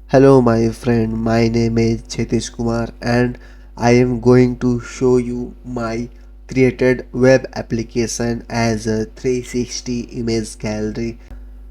Hello my friend, my name is Chetish Kumar and I am going to show you my created web application as a 360 image gallery.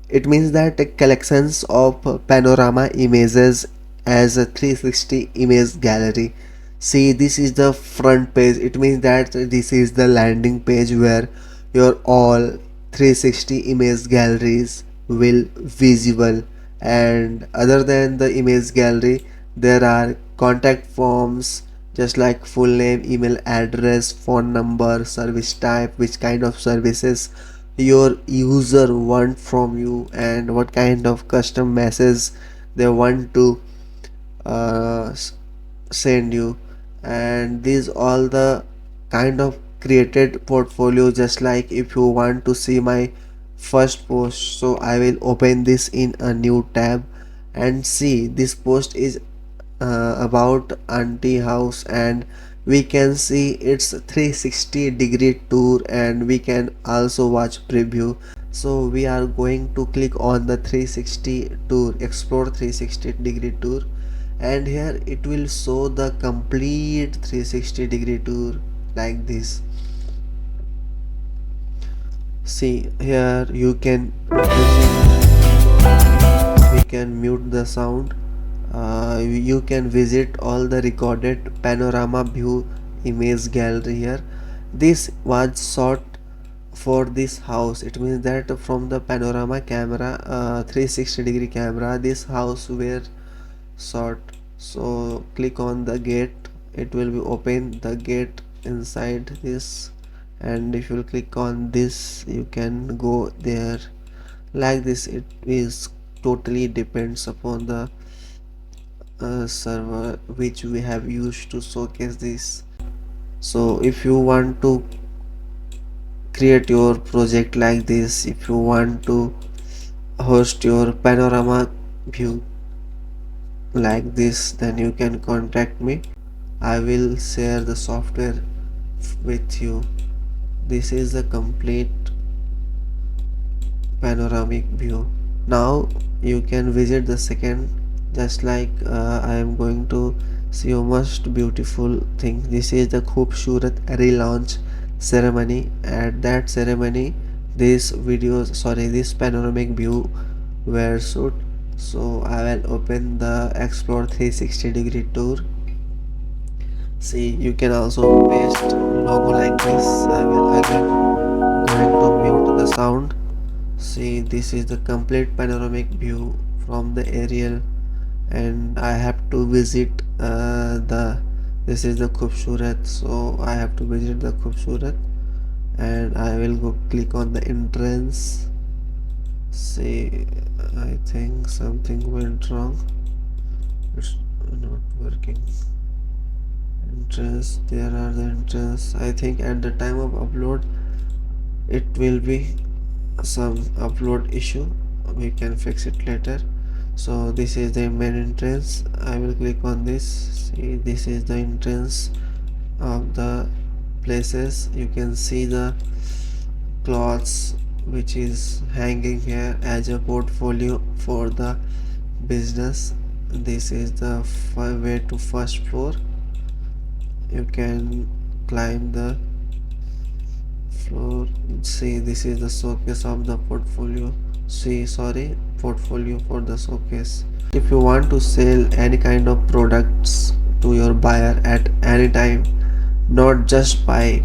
It means that a collections of panorama images as a 360 image gallery. See, this is the front page. It means that this is the landing page where your all 360 image galleries will visible. And other than the image gallery, there are contact forms just like full name, email address, phone number, service type, which kind of services your user want from you, and what kind of custom message they want to uh, send you. And these all the kind of created portfolio. Just like if you want to see my first post, so I will open this in a new tab and see this post is about auntie house, and we can see its 360-degree tour, and we can also watch preview. So we are going to click on the 360 tour, explore 360-degree tour, and here it will show the complete 360-degree tour like this. See here, you can we can mute the sound. You can visit all the recorded panorama view image gallery here. This was shot for this house. It means that from the panorama camera, 360-degree camera, this house were shot. So click on the gate, it will be open the gate inside this, and if you click on this you can go there like this. It is totally depends upon the server which we have used to showcase this. So if you want to create your project like this, if you want to host your panorama view like this, then you can contact me. I will share the software with you. This is the complete panoramic view. Now you can visit the second. Just like I am going to see a most beautiful thing. This is the Khoobsurat relaunch ceremony. At that ceremony, this panoramic view were shoot. So I will open the explore 360-degree tour. See, you can also paste logo like this. I will again going to mute the sound. See, this is the complete panoramic view from the aerial, and I have to visit the this is the Khoobsurat, so I have to visit the Khoobsurat, and I will go click on the entrance. See, I think something went wrong. It's not working. Entrance, there are the entrance. I think at the time of upload it will be some upload issue. We can fix it later. So this is the main entrance. I will click on this. See, this is the entrance of the places. You can see the cloths which is hanging here as a portfolio for the business. This is the way to first floor. You can climb the floor. See, this is the showcase of the portfolio. See, sorry, portfolio for the showcase. If you want to sell any kind of products to your buyer at any time, not just by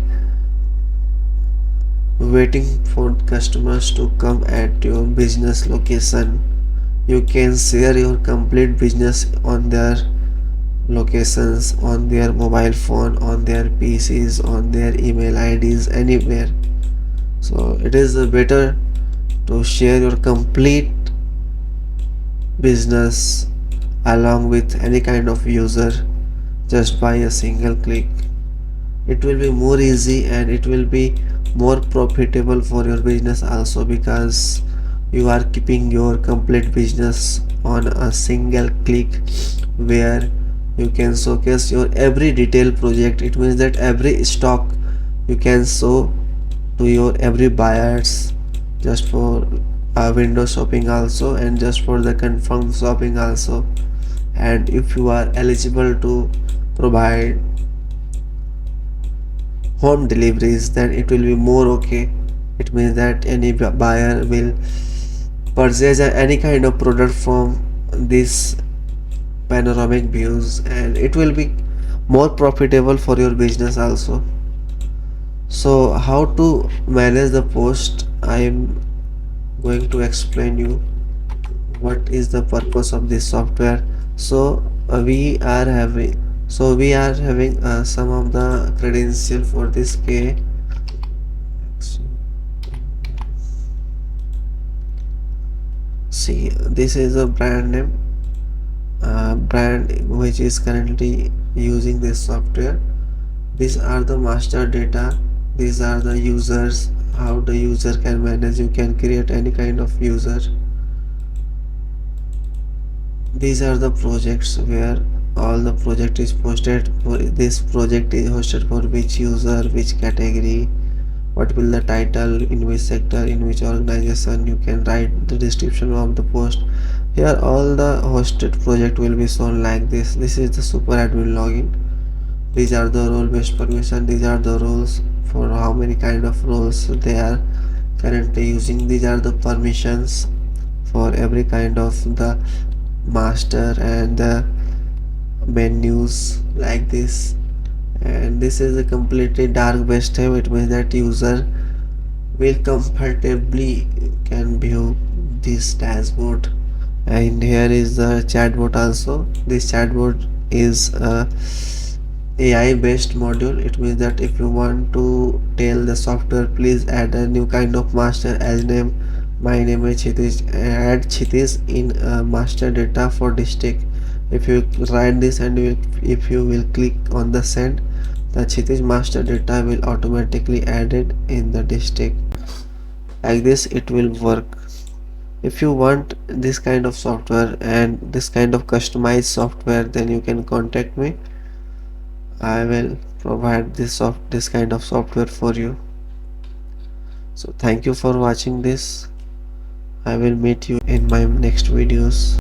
waiting for customers to come at your business location, you can share your complete business on their locations, on their mobile phone, on their PCs, on their email IDs, anywhere. So it is better to share your complete business along with any kind of user just by a single click. It will be more easy and it will be more profitable for your business also, because you are keeping your complete business on a single click where you can showcase your every detail project. It means that every stock you can show to your every buyers, just for window shopping also, and just for the confirmed shopping also. and if you are eligible to provide home deliveries, then it will be more okay. It means that any buyer will purchase any kind of product from this panoramic views, and it will be more profitable for your business also. So how to manage the post, I am going to explain you what is the purpose of this software. So we are having some of the credential for this K. See, this is a brand which is currently using this software. These are the master data, these are the users, how the user can manage. You can create any kind of user. These are the projects where all the project is posted. For this project is hosted for which user, which category, what will the title, in which sector, in which organization. You can write the description of the post. Here all the hosted project will be shown like this. This is the super admin login. These are the role based permission. These are the roles, for how many kind of roles they are currently using. These are the permissions for every kind of the master and the menus like this. And this is a completely dark based tab. It means that user will comfortably can view this dashboard. And here is the chatbot also. This chatbot is a AI based module. It means that if you want to tell the software please add a new kind of master as name, my name is Chitish, add Chitish in master data for district. If you write this and if you will click on the send, the Chitish master data will automatically added in the district. Like this it will work. If you want this kind of software and this kind of customized software, then you can contact me. I will provide this kind of software for you. So thank you for watching this. I will meet you in my next videos.